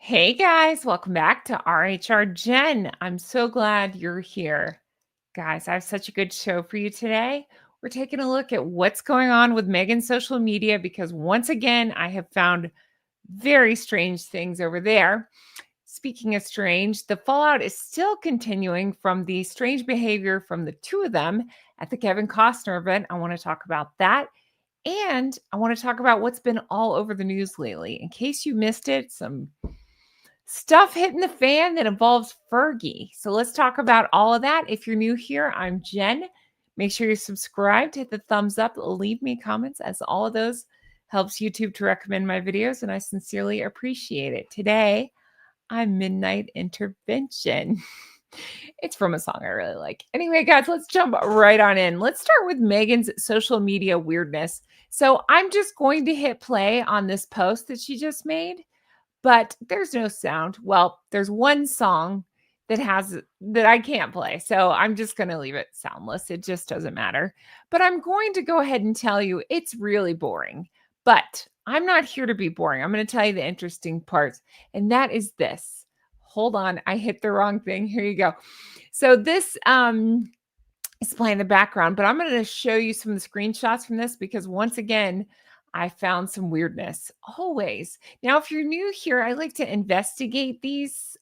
Hey guys, welcome back to rhrjen. I'm so glad you're here. Guys, I have such a good show for you today. We're taking a look at what's going on with Meghan's social media because once again, I have found very strange things over there. Speaking of strange, the fallout is still continuing from the strange behavior from the two of them at the Kevin Costner event. I want to talk about that. And I want to talk about what's been all over the news lately. In case you missed it, some stuff hitting the fan that involves Fergie. So let's talk about all of that. If you're new here, I'm Jen. Make sure you're subscribed, hit the thumbs up, leave me comments, as all of those helps YouTube to recommend my videos, and I sincerely appreciate it. Today, I'm Midnight Intervention. It's from a song I really like. Anyway, guys, let's jump right on in. Let's start with Meghan's social media weirdness. So I'm just going to hit play on this post that she just made, but there's no sound. Well, there's one song that I can't play. So I'm just going to leave it soundless. It just doesn't matter. But I'm going to go ahead and tell you it's really boring. But I'm not here to be boring. I'm going to tell you the interesting parts. And that is this. Hold on. I hit the wrong thing. Here you go. So this is playing the background, but I'm going to show you some of the screenshots from this because once again, I found some weirdness always. Now, if you're new here, I like to investigate these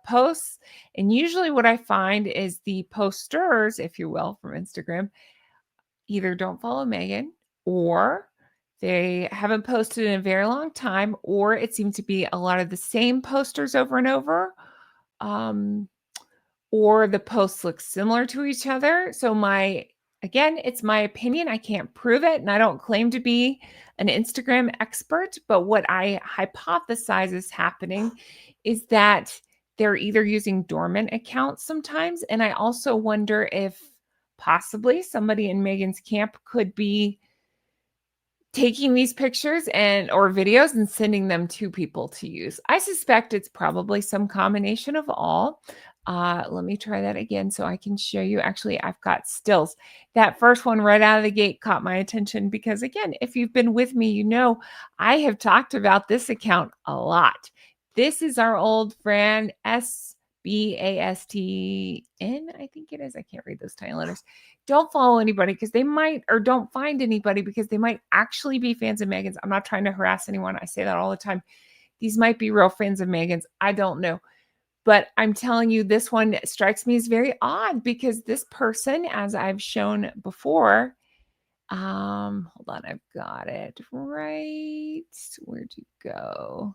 posts. And usually what I find is the posters, if you will, from Instagram, either don't follow Meghan or they haven't posted in a very long time, or it seems to be a lot of the same posters over and over. Or the posts look similar to each other. So again, it's my opinion. I can't prove it. And I don't claim to be an Instagram expert, but what I hypothesize is happening is that they're either using dormant accounts sometimes. And I also wonder if possibly somebody in Meghan's camp could be taking these pictures or videos and sending them to people to use. I suspect it's probably some combination of all. Let me try that again so I can show you. Actually, I've got stills. That first one right out of the gate caught my attention because, again, if you've been with me, you know I have talked about this account a lot. This is our old friend, SBASTN, I think it is. I can't read those tiny letters. Don't follow anybody because they might, or don't find anybody because they might actually be fans of Meghan's. I'm not trying to harass anyone. I say that all the time. These might be real fans of Meghan's. I don't know. But I'm telling you, this one strikes me as very odd because this person, as I've shown before, hold on, I've got it right. Where'd you go?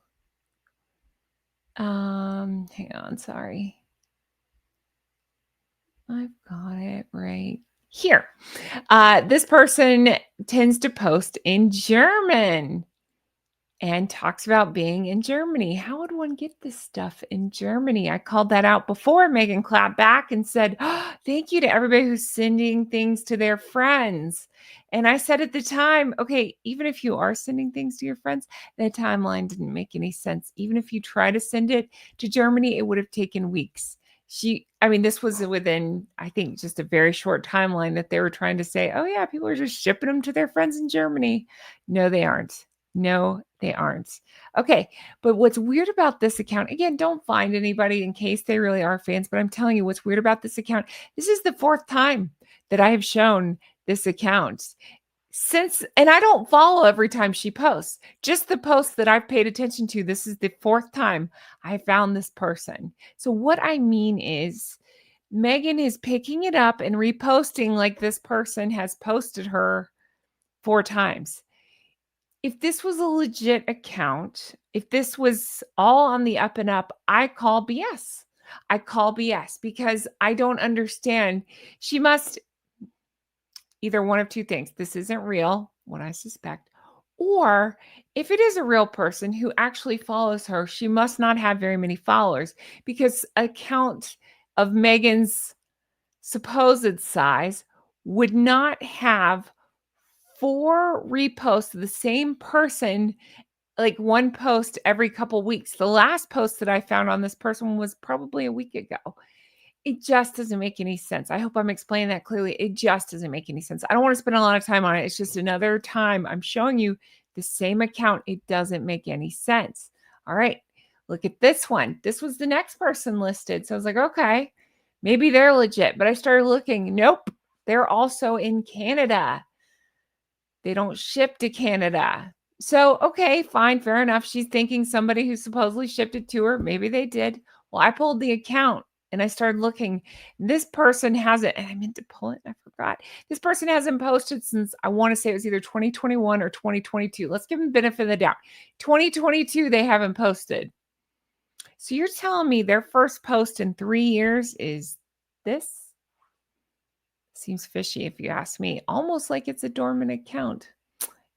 Hang on, sorry. I've got it right here. This person tends to post in German and talks about being in Germany. How would one get this stuff in Germany? I called that out before. Meghan clapped back and said, "Oh, thank you to everybody who's sending things to their friends." And I said at the time, okay, even if you are sending things to your friends, that timeline didn't make any sense. Even if you try to send it to Germany, it would have taken weeks. This was within, I think, just a very short timeline that they were trying to say, oh yeah, people are just shipping them to their friends in Germany. No, they aren't. No, they aren't. Okay, but what's weird about this account, again, don't find anybody in case they really are fans, but I'm telling you what's weird about this account. This is the fourth time that I have shown this account and I don't follow every time she posts, just the posts that I've paid attention to. This is the fourth time I found this person. So what I mean is Meghan is picking it up and reposting like this person has posted her 4 times. If this was a legit account, if this was all on the up and up, I call BS. I call BS because I don't understand. She must either one of two things. This isn't real, what I suspect. Or if it is a real person who actually follows her, she must not have very many followers because an account of Meghan's supposed size would not have 4 reposts of the same person, like one post every couple weeks. The last post that I found on this person was probably a week ago. It just doesn't make any sense. I hope I'm explaining that clearly. It just doesn't make any sense. I don't want to spend a lot of time on it. It's just another time I'm showing you the same account. It doesn't make any sense. All right, Look at this one. This was the next person listed. So I was like, okay, maybe they're legit. But I started looking. Nope. They're also in Canada. They don't ship to Canada. So, okay, fine, fair enough. She's thinking somebody who supposedly shipped it to her. Maybe they did. Well, I pulled the account and I started looking. This person hasn't, and I meant to pull it, and I forgot. This person hasn't posted since, I want to say it was either 2021 or 2022. Let's give them benefit of the doubt. 2022, they haven't posted. So you're telling me their first post in 3 years is this? Seems fishy if you ask me. Almost like it's a dormant account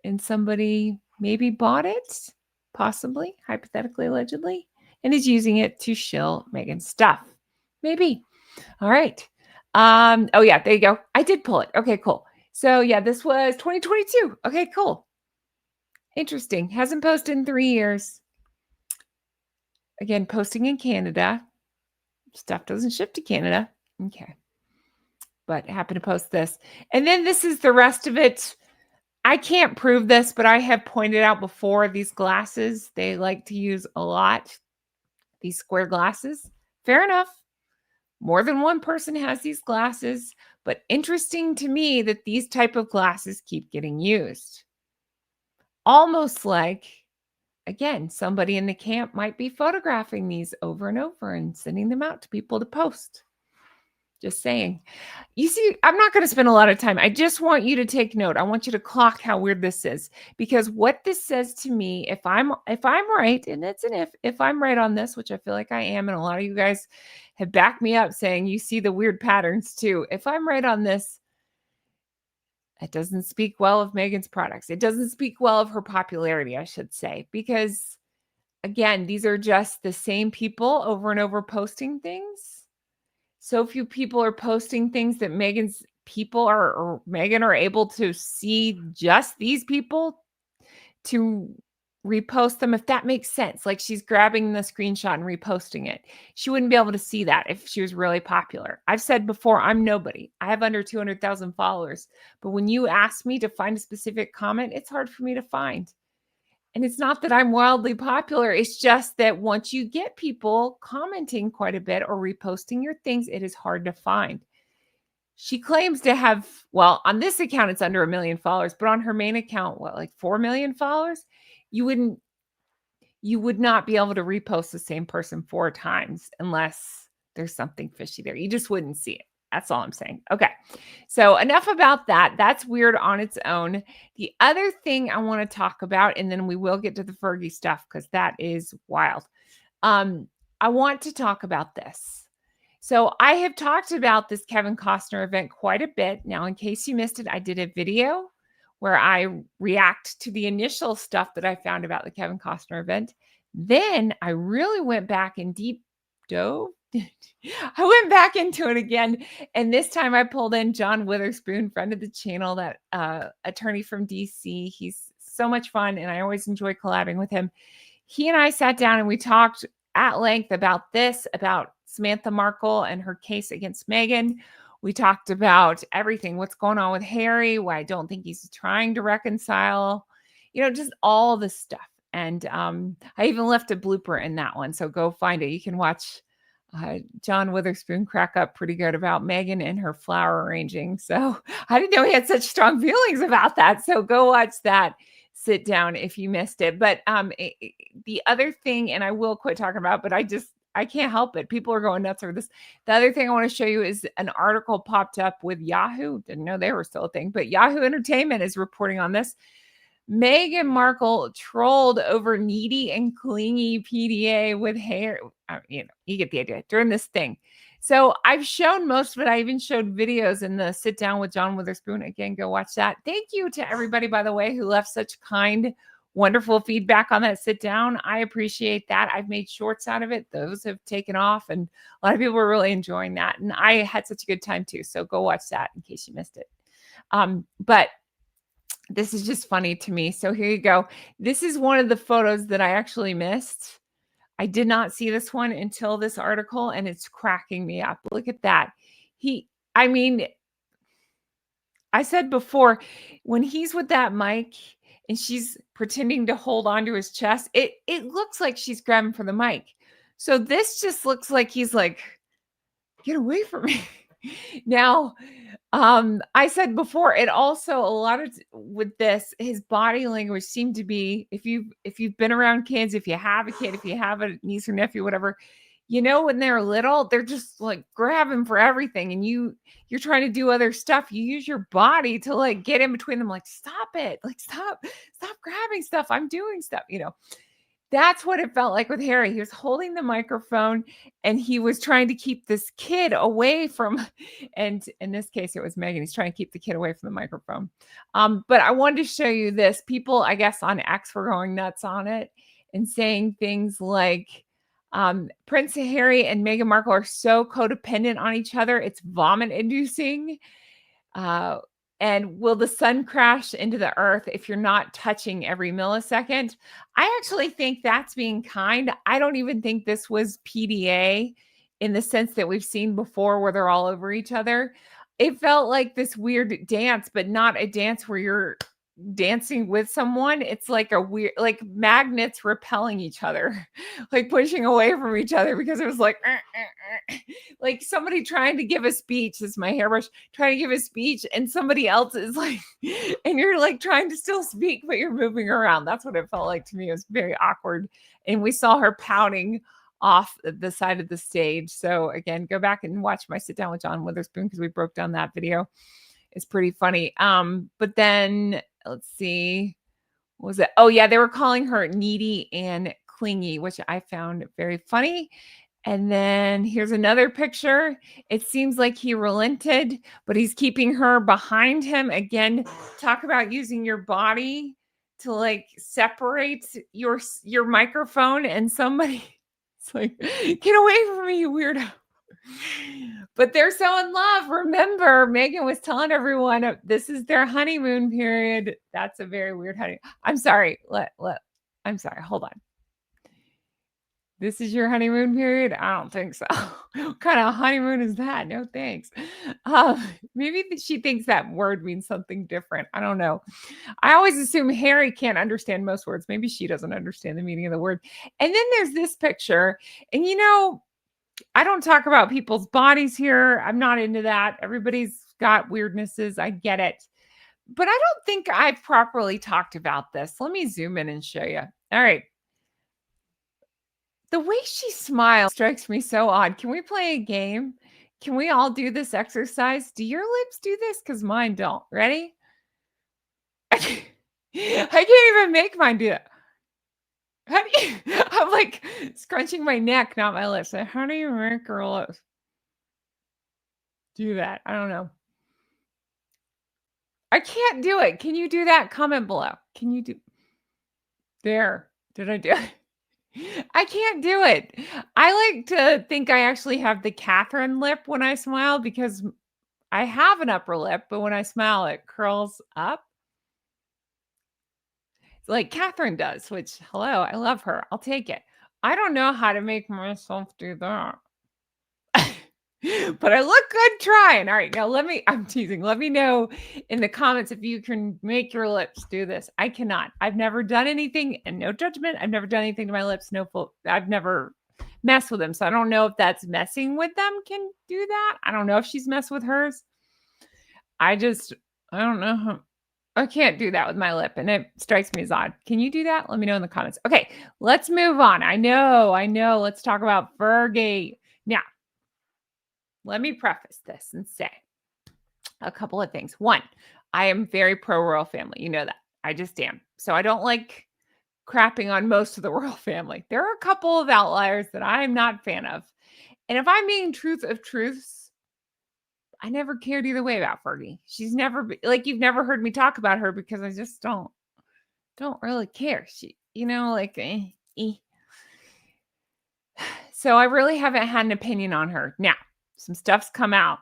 and somebody maybe bought it, possibly, hypothetically, allegedly, and is using it to shill Meghan's stuff. Maybe. All right. Oh yeah, there you go. I did pull it. Okay, cool. So yeah, this was 2022. Okay, cool. Interesting. Hasn't posted in 3 years. Again, posting in Canada. Stuff doesn't ship to Canada. Okay. But happen to post this. And then this is the rest of it. I can't prove this, but I have pointed out before these glasses, they like to use a lot, these square glasses. Fair enough. More than one person has these glasses, but interesting to me that these type of glasses keep getting used. Almost like, again, somebody in the camp might be photographing these over and over and sending them out to people to post. Just saying. You see, I'm not going to spend a lot of time. I just want you to take note. I want you to clock how weird this is, because what this says to me, if I'm right, and it's an if I'm right on this, which I feel like I am, and a lot of you guys have backed me up saying you see the weird patterns too. If I'm right on this, it doesn't speak well of Meghan's products. It doesn't speak well of her popularity, I should say, because again, these are just the same people over and over posting things. So few people are posting things that Meghan's people are, or Meghan are able to see just these people to repost them, if that makes sense. Like she's grabbing the screenshot and reposting it. She wouldn't be able to see that if she was really popular. I've said before, I'm nobody. I have under 200,000 followers. But when you ask me to find a specific comment, it's hard for me to find. And it's not that I'm wildly popular. It's just that once you get people commenting quite a bit or reposting your things, it is hard to find. She claims to have, well, on this account, it's under 1 million followers, but on her main account, what, like 4 million followers? You would not be able to repost the same person 4 times unless there's something fishy there. You just wouldn't see it. That's all I'm saying. Okay. So enough about that. That's weird on its own. The other thing I want to talk about, and then we will get to the Fergie stuff because that is wild. I want to talk about this. So I have talked about this Kevin Costner event quite a bit. Now, in case you missed it, I did a video where I react to the initial stuff that I found about the Kevin Costner event. Then I really went back and deep dove. I went back into it again. And this time I pulled in John Witherspoon, friend of the channel, that attorney from DC. He's so much fun and I always enjoy collabing with him. He and I sat down and we talked at length about this, about Samantha Markle and her case against Meghan. We talked about everything, what's going on with Harry, why I don't think he's trying to reconcile, just all the stuff. And I even left a blooper in that one. So go find it. You can watch John Witherspoon crack up pretty good about Meghan and her flower arranging. So I didn't know he had such strong feelings about that. So go watch that. Sit down if you missed it. But the other thing, and I will quit talking about, but I can't help it. People are going nuts over this. The other thing I want to show you is an article popped up with Yahoo. Didn't know they were still a thing, but Yahoo Entertainment is reporting on this. Meghan Markle trolled over needy and clingy PDA with hair. You get the idea during this thing. So I've shown most of it. I even showed videos in the sit down with John Witherspoon. Again, go watch that. Thank you to everybody, by the way, who left such kind, wonderful feedback on that sit down. I appreciate that. I've made shorts out of it. Those have taken off and a lot of people were really enjoying that. And I had such a good time too. So go watch that in case you missed it. But this is just funny to me. So here you go. This is one of the photos that I actually missed. I did not see this one until this article and it's cracking me up. Look at that. I said before, when he's with that mic, and she's pretending to hold onto his chest. It looks like she's grabbing for the mic. So this just looks like he's like, get away from me. Now, I said before, it also a lot of with this, his body language seemed to be, if you've been around kids, if you have a kid, if you have a niece or nephew, whatever, when they're little, they're just like grabbing for everything, and you're trying to do other stuff. You use your body to like get in between them, like, stop it, like stop grabbing stuff. I'm doing stuff. That's what it felt like with Harry. He was holding the microphone and he was trying to keep this kid away from, and in this case, it was Meghan. He's trying to keep the kid away from the microphone. But I wanted to show you this. People, I guess, on X were going nuts on it and saying things like, Prince Harry and Meghan Markle are so codependent on each other, it's vomit inducing. Uh, and will the sun crash into the earth if you're not touching every millisecond? I actually think that's being kind. I don't even think this was PDA in the sense that we've seen before where they're all over each other. It felt like this weird dance, but not a dance where you're dancing with someone. It's like a weird, like magnets repelling each other, like pushing away from each other, because it was like, like somebody trying to give a speech. This is my hairbrush trying to give a speech, and somebody else is like, and you're like trying to still speak, but you're moving around. That's what it felt like to me. It was very awkward. And we saw her pouting off the side of the stage. So again, go back and watch my sit down with John Witherspoon, because we broke down that video. It's pretty funny. But then let's see, what was it? Oh yeah, they were calling her needy and clingy, which I found very funny. And then here's another picture. It seems like he relented, but he's keeping her behind him. Again, talk about using your body to like separate your microphone and somebody. It's like, get away from me, you weirdo. But they're so in love. Remember, Meghan was telling everyone this is their honeymoon period. That's a very weird honeymoon. I'm sorry. I'm sorry. Hold on. This is your honeymoon period? I don't think so. What kind of honeymoon is that? No thanks. Maybe she thinks that word means something different. I don't know. I always assume Harry can't understand most words. Maybe she doesn't understand the meaning of the word. And then there's this picture. And I don't talk about people's bodies here. I'm not into that. Everybody's got weirdnesses. I get it. But I don't think I've properly talked about this. Let me zoom in and show you. All right. The way she smiles strikes me so odd. Can we play a game? Can we all do this exercise? Do your lips do this? Because mine don't. Ready? I can't even make mine do it. How do you, I'm like scrunching my neck, not my lips. How do you make your lips do that? I don't know. I can't do it. Can you do that? Comment below. Can you do there? Did I do it? I can't do it. I like to think I actually have the Catherine lip when I smile, because I have an upper lip, but when I smile, it curls up like Catherine does, which, hello, I love her. I'll take it. I don't know how to make myself do that. But I look good trying. All right, now I'm teasing. Let me know in the comments if you can make your lips do this. I cannot. I've never done anything, and no judgment. I've never done anything to my lips. I've never messed with them. So I don't know if that's messing with them can do that. I don't know if she's messed with hers. I don't know. I can't do that with my lip, and it strikes me as odd. Can you do that? Let me know in the comments. Okay, let's move on. I know. Let's talk about Fergie. Now, let me preface this and say a couple of things. One, I am very pro royal family. You know that. I just am. So I don't like crapping on most of the royal family. There are a couple of outliers that I'm not a fan of. And if I'm being truth of truths, I never cared either way about Fergie. She's never like, you've never heard me talk about her because I just don't really care. She, So I really haven't had an opinion on her. Now, some stuff's come out.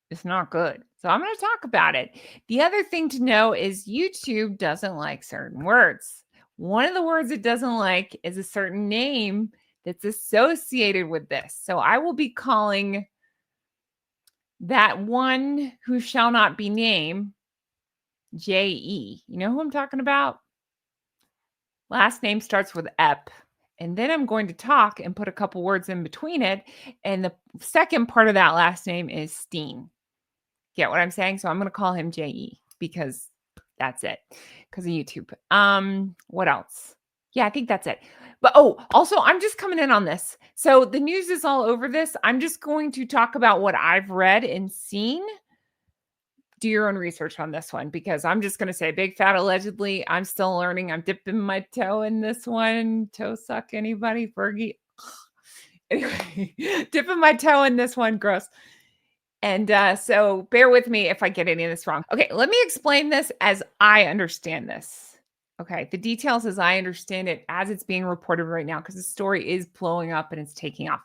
It's not good. So I'm going to talk about it. The other thing to know is YouTube doesn't like certain words. One of the words it doesn't like is a certain name that's associated with this. So I will be calling that one who shall not be named J-E. You know who I'm talking about? Last name starts with Ep. And then I'm going to talk and put a couple words in between it. And the second part of that last name is Steen. Get what I'm saying? So I'm going to call him J-E because that's it. Because of YouTube. What else? Yeah, I think that's it. But also I'm just coming in on this. So the news is all over this. I'm just going to talk about what I've read and seen. Do your own research on this one because I'm just going to say big fat allegedly. I'm still learning. I'm dipping my toe in this one. Toe suck anybody? Fergie? Anyway, dipping my toe in this one. Gross. And so bear with me if I get any of this wrong. Okay, let me explain this as I understand this. Okay, the details as I understand it as it's being reported right now because the story is blowing up and it's taking off.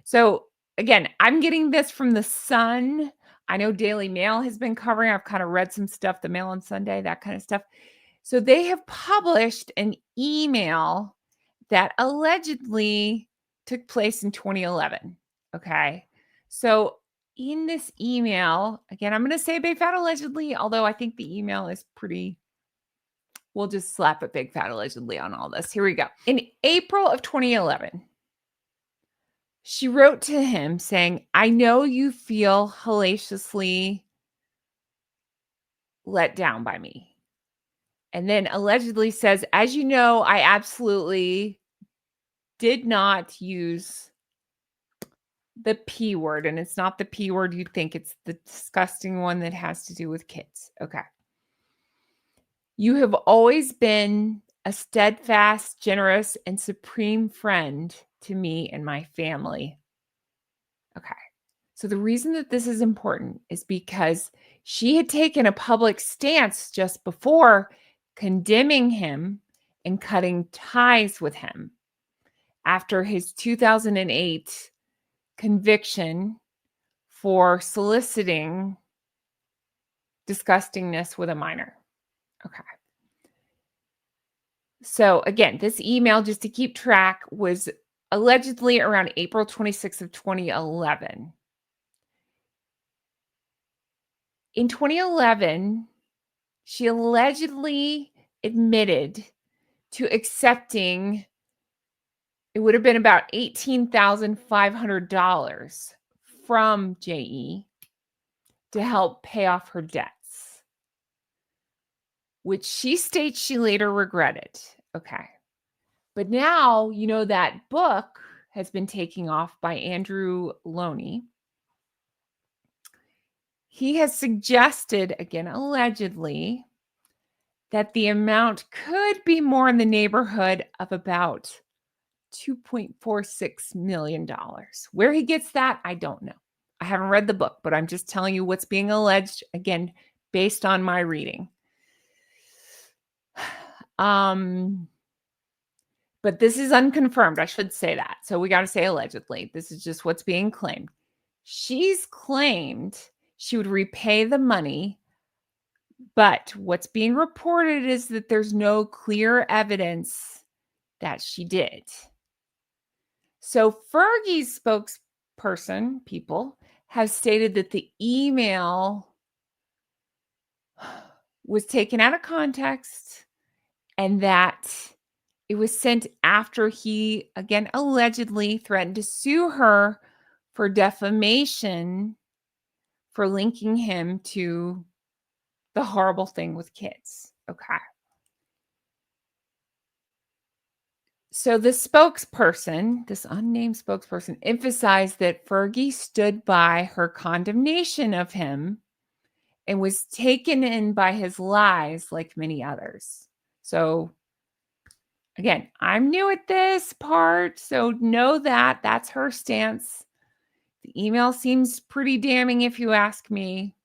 So again, I'm getting this from the Sun. I know Daily Mail has been covering. I've kind of read some stuff, the Mail on Sunday, that kind of stuff. So they have published an email that allegedly took place in 2011. Okay. So in this email, again, I'm going to say big fat allegedly, although I think the email is pretty, we'll just slap a big fat allegedly on all this. Here we go. In April of 2011, she wrote to him saying, I know you feel hellaciously let down by me. And then allegedly says, as you know, I absolutely did not use the P word. And it's not the P word you'd think. It's the disgusting one that has to do with kids. Okay. You have always been a steadfast, generous, and supreme friend to me and my family. Okay. So the reason that this is important is because she had taken a public stance just before condemning him and cutting ties with him after his 2008 conviction for soliciting disgustingness with a minor. Okay. So again, this email, just to keep track, was allegedly around April 26th of 2011. In 2011, she allegedly admitted to accepting, it would have been about $18,500 from J.E. to help pay off her debts, which she states she later regretted. Okay. But now, you know, that book has been taking off by Andrew Loney. He has suggested, again, allegedly, that the amount could be more in the neighborhood of about $2.46 million. Where he gets that, I don't know. I haven't read the book, but I'm just telling you what's being alleged, again, based on my reading. But this is unconfirmed. I should say that. So we got to say allegedly. This is just what's being claimed. She's claimed she would repay the money, but what's being reported is that there's no clear evidence that she did. So Fergie's spokesperson, people, have stated that the email was taken out of context and that it was sent after he, again, allegedly threatened to sue her for defamation for linking him to the horrible thing with kids. Okay. So the spokesperson, this unnamed spokesperson, emphasized that Fergie stood by her condemnation of him and was taken in by his lies like many others. So again, I'm new at this part, so know that that's her stance. The email seems pretty damning if you ask me.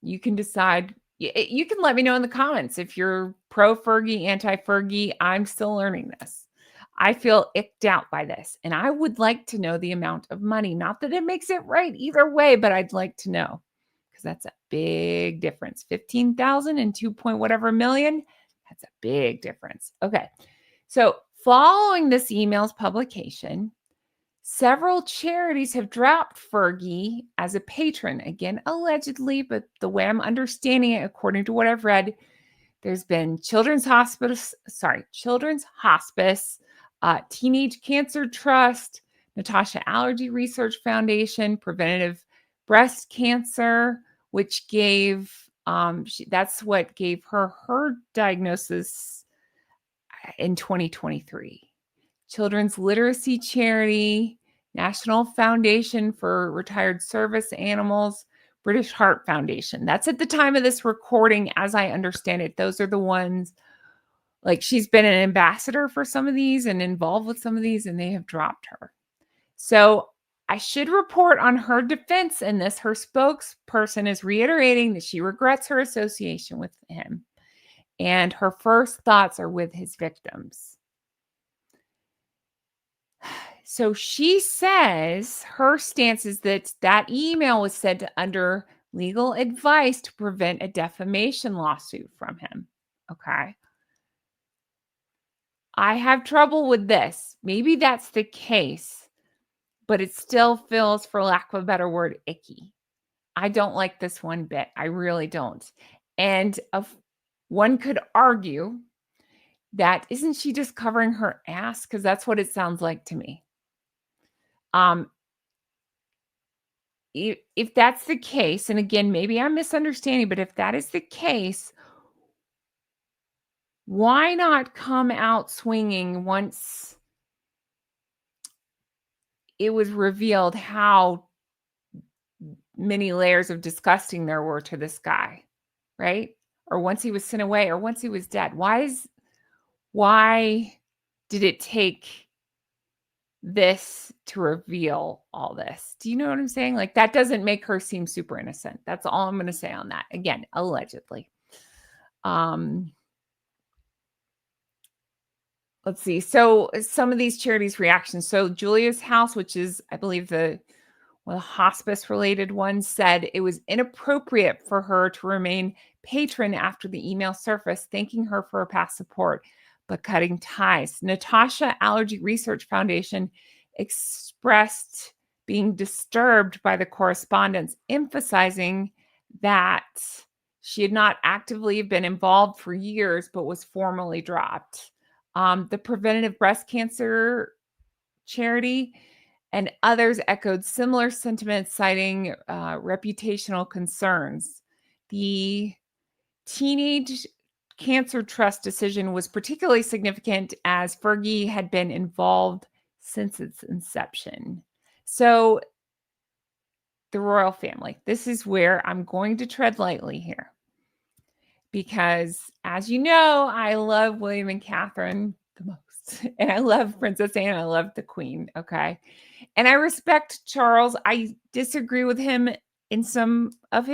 You can decide. You can let me know in the comments if you're pro Fergie, anti Fergie. I'm still learning this. I feel icked out by this, and I would like to know the amount of money. Not that it makes it right either way, but I'd like to know because that's a big difference. 15,000 and 2 point whatever million. That's a big difference. Okay. So following this email's publication, Several charities have dropped Fergie as a patron. Again, allegedly, but the way I'm understanding it, according to what I've read, there's been Children's Hospice, Teenage Cancer Trust, Natasha Allergy Research Foundation, Preventative Breast Cancer, which gave that's what gave her diagnosis in 2023. Children's Literacy Charity, National Foundation for Retired Service Animals, British Heart Foundation. That's at the time of this recording, as I understand it. Those are the ones, like she's been an ambassador for some of these and involved with some of these, and they have dropped her. So I should report on her defense in this. Her spokesperson is reiterating that she regrets her association with him, and her first thoughts are with his victims. So she says her stance is that email was sent under legal advice to prevent a defamation lawsuit from him. Okay. I have trouble with this. Maybe that's the case, but it still feels, for lack of a better word, icky. I don't like this one bit. I really don't. And one could argue that isn't she just covering her ass? Because that's what it sounds like to me. If that's the case, and again, maybe I'm misunderstanding, but if that is the case, why not come out swinging once it was revealed how many layers of disgusting there were to this guy, right? Or once he was sent away, or once he was dead? Why did it take this to reveal all this? Do you know what I'm saying? Like, that doesn't make her seem super innocent. That's all I'm going to say on that. Again, allegedly. Let's see. So some of these charities' reactions. So Julia's House, which is, I believe, the hospice related one, said it was inappropriate for her to remain patron after the email surfaced, thanking her for her past support, but cutting ties. Natasha Allergy Research Foundation expressed being disturbed by the correspondence, emphasizing that she had not actively been involved for years, but was formally dropped. The Preventative Breast Cancer Charity and others echoed similar sentiments, citing reputational concerns. The Teenage Cancer Trust decision was particularly significant as Fergie had been involved since its inception. So, the royal family. This is where I'm going to tread lightly here. Because, as you know, I love William and Catherine the most. And I love Princess Anne. I love the Queen. Okay. And I respect Charles. I disagree with him in some of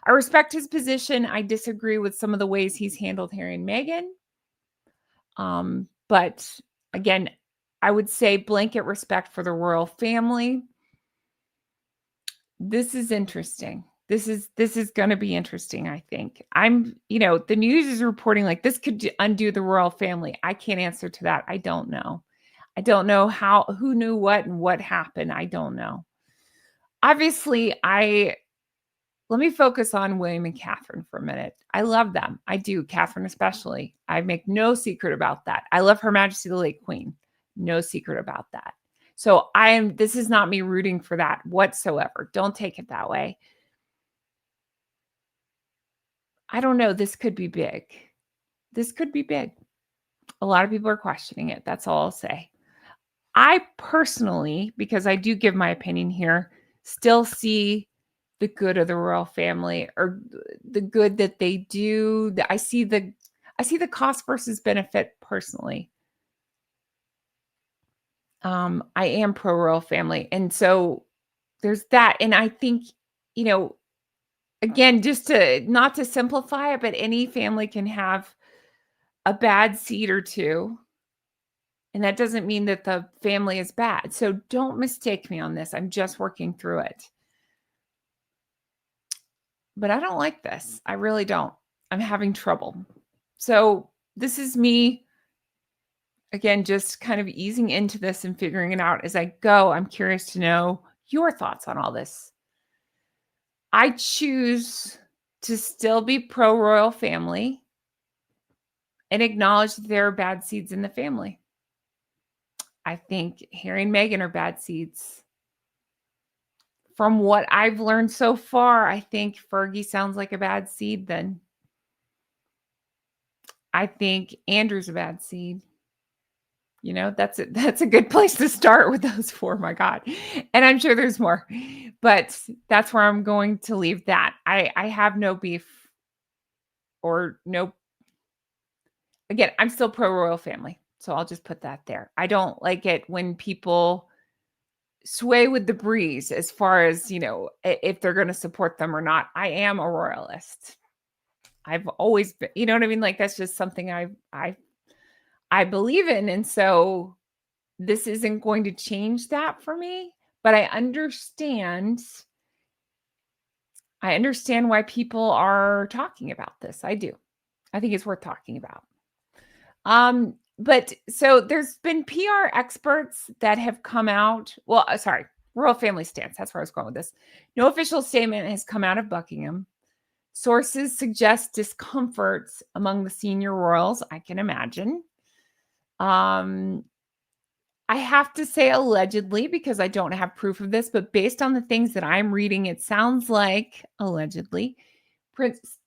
I respect his position. I disagree with some of the ways he's handled Harry and Meghan. But again, I would say blanket respect for the royal family. This is interesting. This is going to be interesting, I think. The news is reporting like this could undo the royal family. I can't answer to that. I don't know. I don't know who knew what and what happened. I don't know. Obviously, let me focus on William and Catherine for a minute. I love them. I do. Catherine especially. I make no secret about that. I love Her Majesty the late Queen. No secret about that. So this is not me rooting for that whatsoever. Don't take it that way. I don't know. This could be big. This could be big. A lot of people are questioning it. That's all I'll say. I personally, because I do give my opinion here, still see the good of the royal family, or the good that they do. I see the cost versus benefit personally. I am pro royal family. And so there's that. And I think, again, just not to simplify it, but any family can have a bad seed or two. And that doesn't mean that the family is bad. So don't mistake me on this. I'm just working through it. But I don't like this. I really don't. I'm having trouble. So this is me again, just kind of easing into this and figuring it out as I go. I'm curious to know your thoughts on all this. I choose to still be pro royal family and acknowledge that there are bad seeds in the family. I think Harry and Meghan are bad seeds. From what I've learned so far, I think Fergie sounds like a bad seed then. I think Andrew's a bad seed. You know, that's a good place to start with those 4, my God. And I'm sure there's more. But that's where I'm going to leave that. I have no beef or no, again, I'm still pro royal family. So I'll just put that there. I don't like it when people sway with the breeze as far as, if they're going to support them or not. I am a royalist. I've always been, you know what I mean? Like that's just something I believe in. And so this isn't going to change that for me, but I understand why people are talking about this. I do. I think it's worth talking about. But so there's been PR experts that have come out. Well, sorry, royal family stance. That's where I was going with this. No official statement has come out of Buckingham. Sources suggest discomforts among the senior royals. I can imagine. I have to say allegedly because I don't have proof of this, but based on the things that I'm reading, it sounds like allegedly Prince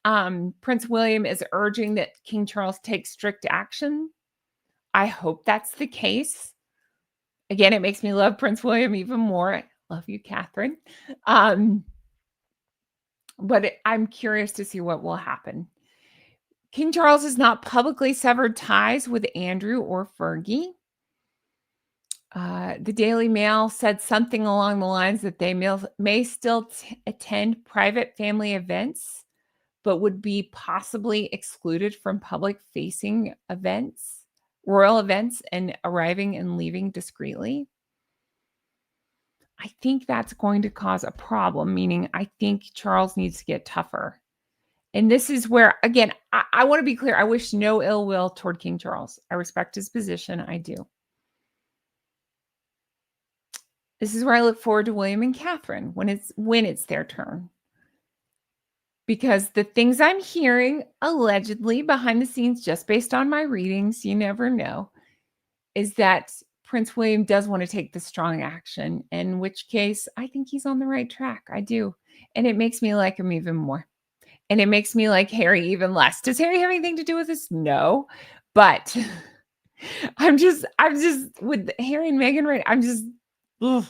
William is urging that King Charles take strict action. I hope that's the case. Again, it makes me love Prince William even more. I love you, Catherine. But I'm curious to see what will happen. King Charles has not publicly severed ties with Andrew or Fergie. The Daily Mail said something along the lines that they may still attend private family events, but would be possibly excluded from public-facing events, royal events, and arriving and leaving discreetly. I think that's going to cause a problem, meaning I think Charles needs to get tougher. And this is where, again, I want to be clear. I wish no ill will toward King Charles. I respect his position. I do. This is where I look forward to William and Catherine when it's their turn. Because the things I'm hearing allegedly behind the scenes, just based on my readings, you never know, is that Prince William does want to take the strong action, in which case I think he's on the right track. I do. And it makes me like him even more. And it makes me like Harry even less. Does Harry have anything to do with this? No. But I'm just with Harry and Meghan, right? Ugh,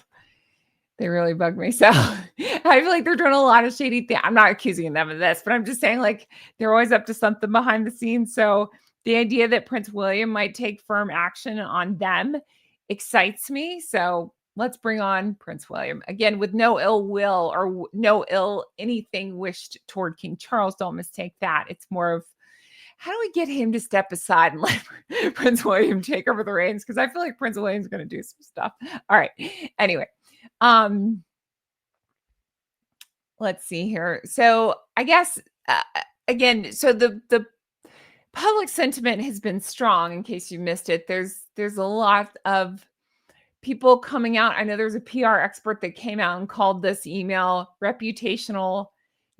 they really bug me. So I feel like they're doing a lot of shady things. I'm not accusing them of this, but I'm just saying like they're always up to something behind the scenes. So the idea that Prince William might take firm action on them excites me. So let's bring on Prince William. Again, with no ill will or no ill anything wished toward King Charles. Don't mistake that. It's more of how do we get him to step aside and let Prince William take over the reins? Because I feel like Prince William's going to do some stuff. All right. Anyway, let's see here. So I guess, again, so the public sentiment has been strong. In case you missed it, there's a lot of people coming out. I know there's a PR expert that came out and called this email reputational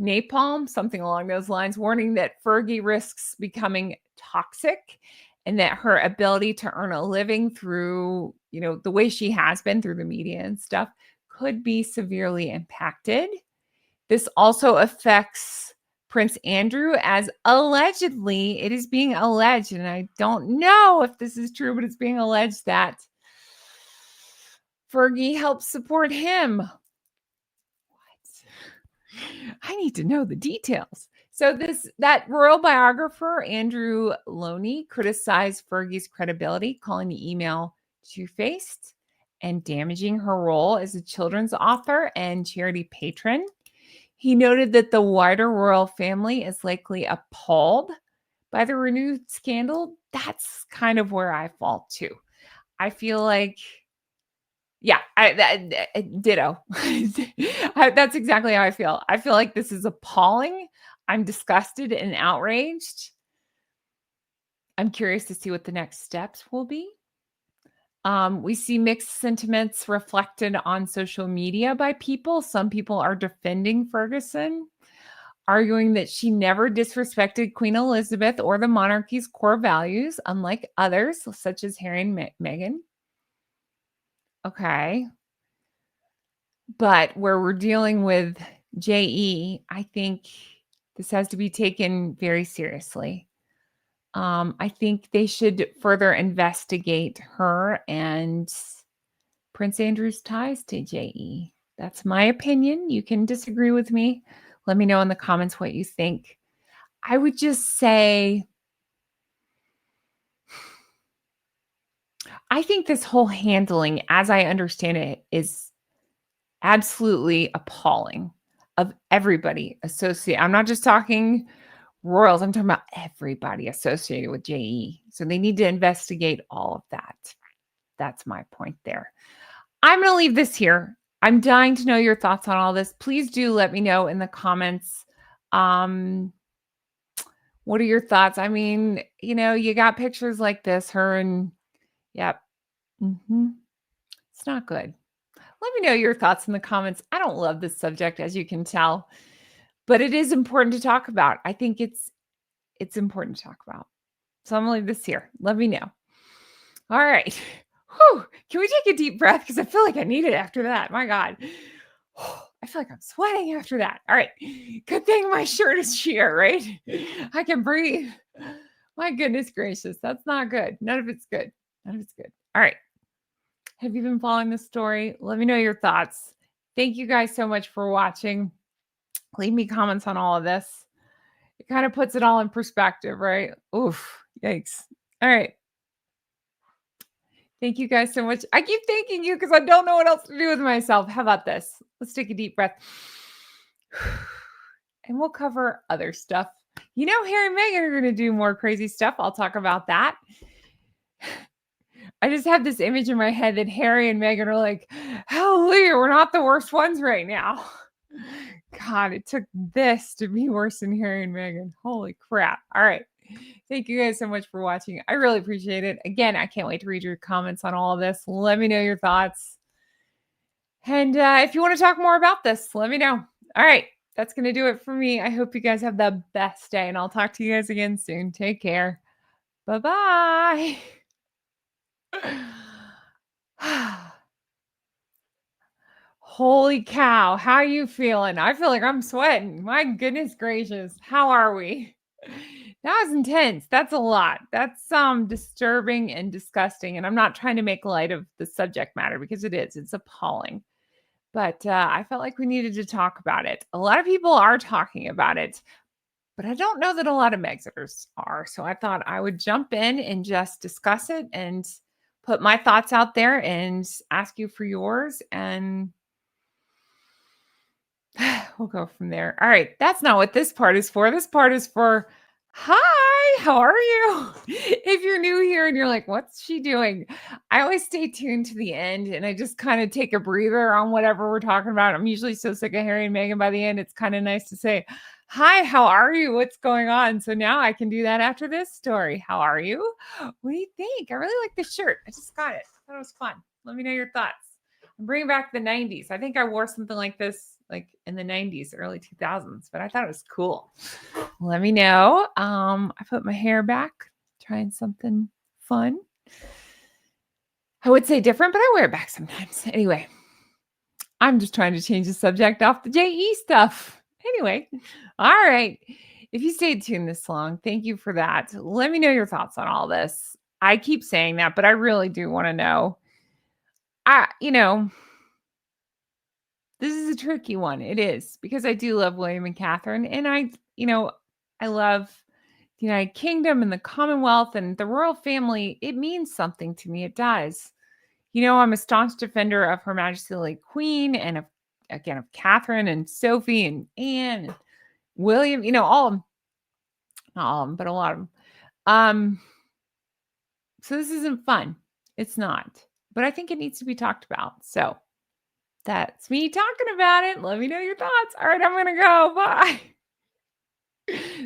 napalm, something along those lines, warning that Fergie risks becoming toxic and that her ability to earn a living through, the way she has been through the media and stuff could be severely impacted. This also affects Prince Andrew, as allegedly, it is being alleged, and I don't know if this is true, but it's being alleged that Fergie helped support him. What? I need to know the details. So that royal biographer, Andrew Loney, criticized Fergie's credibility, calling the email two-faced and damaging her role as a children's author and charity patron. He noted that the wider royal family is likely appalled by the renewed scandal. That's kind of where I fall too. I feel like, yeah, ditto. That's exactly how I feel. I feel like this is appalling. I'm disgusted and outraged. I'm curious to see what the next steps will be. We see mixed sentiments reflected on social media by people. Some people are defending Ferguson, arguing that she never disrespected Queen Elizabeth or the monarchy's core values, unlike others, such as Harry and Meghan. Okay. But where we're dealing with JE, I think this has to be taken very seriously. I think they should further investigate her and Prince Andrew's ties to JE. That's my opinion. You can disagree with me. Let me know in the comments what you think. I would just say, I think this whole handling, as I understand it, is absolutely appalling of everybody associated. I'm not just talking royals, I'm talking about everybody associated with JE. So they need to investigate all of that. That's my point there. I'm going to leave this here. I'm dying to know your thoughts on all this. Please do let me know in the comments. What are your thoughts? I mean, you got pictures like this, her and, yep. It's not good. Let me know your thoughts in the comments. I don't love this subject, as you can tell, but it is important to talk about. I think it's important to talk about. So I'm going to leave this here. Let me know. All right. Whew. Can we take a deep breath? Because I feel like I need it after that. My God. I feel like I'm sweating after that. All right. Good thing my shirt is sheer, right? I can breathe. My goodness gracious. That's not good. None of it's good. None of it's good. All right. Have you been following this story? Let me know your thoughts. Thank you guys so much for watching. Leave me comments on all of this. It kind of puts it all in perspective, right? Oof. Yikes. All right. Thank you guys so much. I keep thanking you because I don't know what else to do with myself. How about this? Let's take a deep breath. And we'll cover other stuff. Harry and Meghan are going to do more crazy stuff. I'll talk about that. I just have this image in my head that Harry and Meghan are like, hallelujah, we're not the worst ones right now. God, it took this to be worse than Harry and Meghan. Holy crap. All right. Thank you guys so much for watching. I really appreciate it. Again, I can't wait to read your comments on all of this. Let me know your thoughts. And if you want to talk more about this, let me know. All right. That's going to do it for me. I hope you guys have the best day, and I'll talk to you guys again soon. Take care. Bye-bye. Holy cow. How are you feeling? I feel like I'm sweating. My goodness gracious. How are we? That was intense. That's a lot. That's disturbing and disgusting. And I'm not trying to make light of the subject matter because it is. It's appalling. But I felt like we needed to talk about it. A lot of people are talking about it, but I don't know that a lot of Megxiters are. So I thought I would jump in and just discuss it and put my thoughts out there and ask you for yours. And we'll go from there. All right. That's not what this part is for. This part is for, hi, how are you? If you're new here and you're like, what's she doing? I always stay tuned to the end and I just kind of take a breather on whatever we're talking about. I'm usually so sick of Harry and Meghan by the end. It's kind of nice to say, hi, how are you? What's going on? So now I can do that after this story. How are you? What do you think? I really like this shirt. I just got it. I thought it was fun. Let me know your thoughts. I'm bringing back the 90s. I think I wore something like this like in the 90s, early 2000s, but I thought it was cool. Let me know. I put my hair back, trying something fun. I would say different, but I wear it back sometimes. Anyway, I'm just trying to change the subject off the JE stuff. Anyway, all right. If you stayed tuned this long, thank you for that. Let me know your thoughts on all this. I keep saying that, but I really do want to know. This is a tricky one. It is, because I do love William and Catherine, and I love the United Kingdom and the Commonwealth and the royal family. It means something to me. It does. I'm a staunch defender of Her Majesty the late Queen and of Catherine and Sophie and Anne and William, all of them. Not all of them, but a lot of them. So this isn't fun. It's not. But I think it needs to be talked about. So that's me talking about it. Let me know your thoughts. All right, I'm going to go. Bye.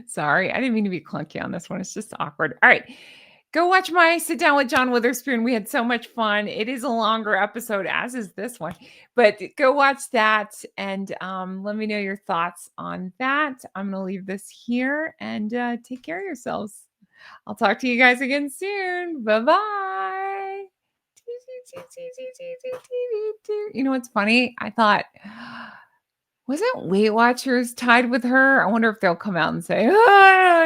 Sorry, I didn't mean to be clunky on this one. It's just awkward. All right. Go watch my sit down with John Witherspoon. We had so much fun. It is a longer episode, as is this one, but go watch that and let me know your thoughts on that. I'm going to leave this here and take care of yourselves. I'll talk to you guys again soon. Bye bye. You know what's funny? I thought, wasn't Weight Watchers tied with her? I wonder if they'll come out and say,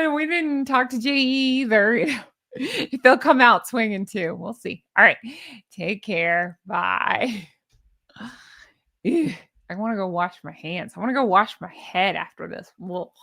we didn't talk to Jay either. If they'll come out swinging too. We'll see. All right. Take care. Bye. I want to go wash my hands. I want to go wash my head after this. Whoa.